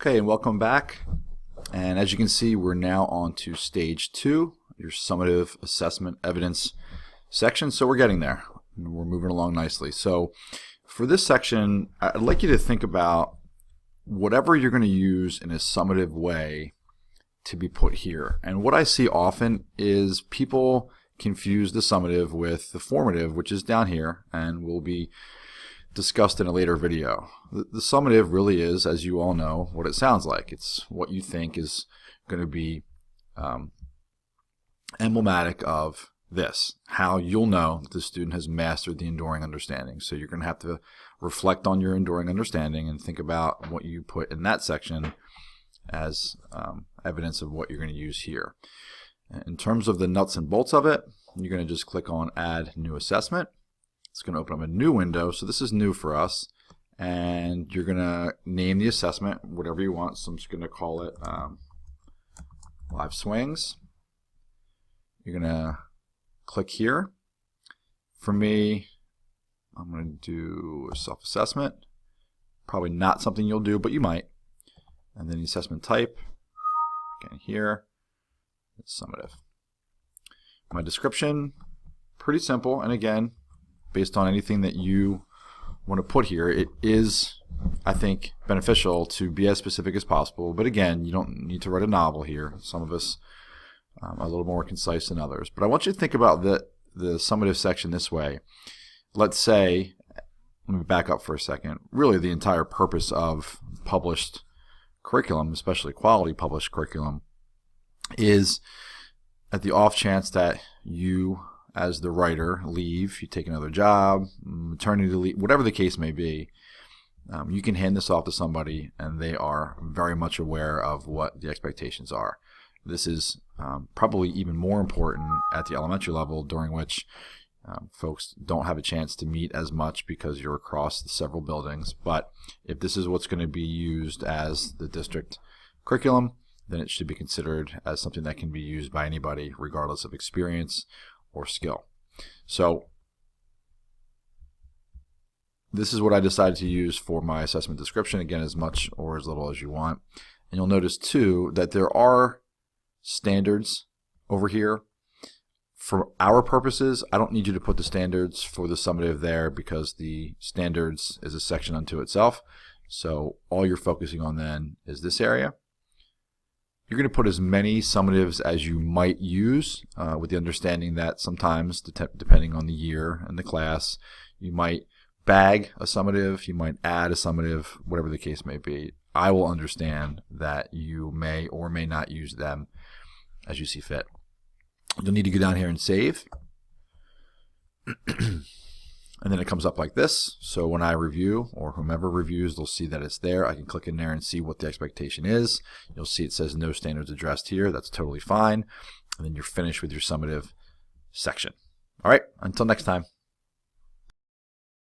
Okay, and welcome back. And as you can see, we're now on to stage 2, your summative assessment evidence section. So we're getting there. We're moving along nicely. So for this section, I'd like you to think about whatever you're going to use in a summative way to be put here. And what I see often is people confuse the summative with the formative, which is down here and will be discussed in a later video. The summative really is, as you all know, what it sounds like. It's what you think is going to be emblematic of this, how you'll know that the student has mastered the enduring understanding. So you're going to have to reflect on your enduring understanding and think about what you put in that section as evidence of what you're going to use here. In terms of the nuts and bolts of it, you're going to just click on Add New Assessment. It's going to open up a new window, so this is new for us, and you're going to name the assessment whatever you want. So I'm just going to call it Live Swings. You're going to click here. For me, I'm going to do a self-assessment. Probably not something you'll do, but you might. And then the assessment type, again here, it's summative. My description, pretty simple, and again, based on anything that you want to put here, it is, I think, beneficial to be as specific as possible. But again, you don't need to write a novel here. Some of us are a little more concise than others. But I want you to think about the summative section this way. Let's say, let me back up for a second, really the entire purpose of published curriculum, especially quality published curriculum, is at the off chance that you, as the writer, leave, you take another job, maternity leave, whatever the case may be, you can hand this off to somebody and they are very much aware of what the expectations are. This is probably even more important at the elementary level, during which folks don't have a chance to meet as much because you're across the several buildings. But if this is what's going to be used as the district curriculum, then it should be considered as something that can be used by anybody regardless of experience or skill. So this is what I decided to use for my assessment description, again, as much or as little as you want. And you'll notice too that there are standards over here. For our purposes, I don't need you to put the standards for the summative there because the standards is a section unto itself. So all you're focusing on then is this area. You're going to put as many summatives as you might use, with the understanding that sometimes, depending on the year and the class, you might bag a summative, you might add a summative, whatever the case may be. I will understand that you may or may not use them as you see fit. You'll need to go down here and save. And then it comes up like this. So when I review, or whomever reviews, they'll see that it's there. I can click in there and see what the expectation is. You'll see it says no standards addressed here. That's totally fine. And then you're finished with your summative section. All right, until next time.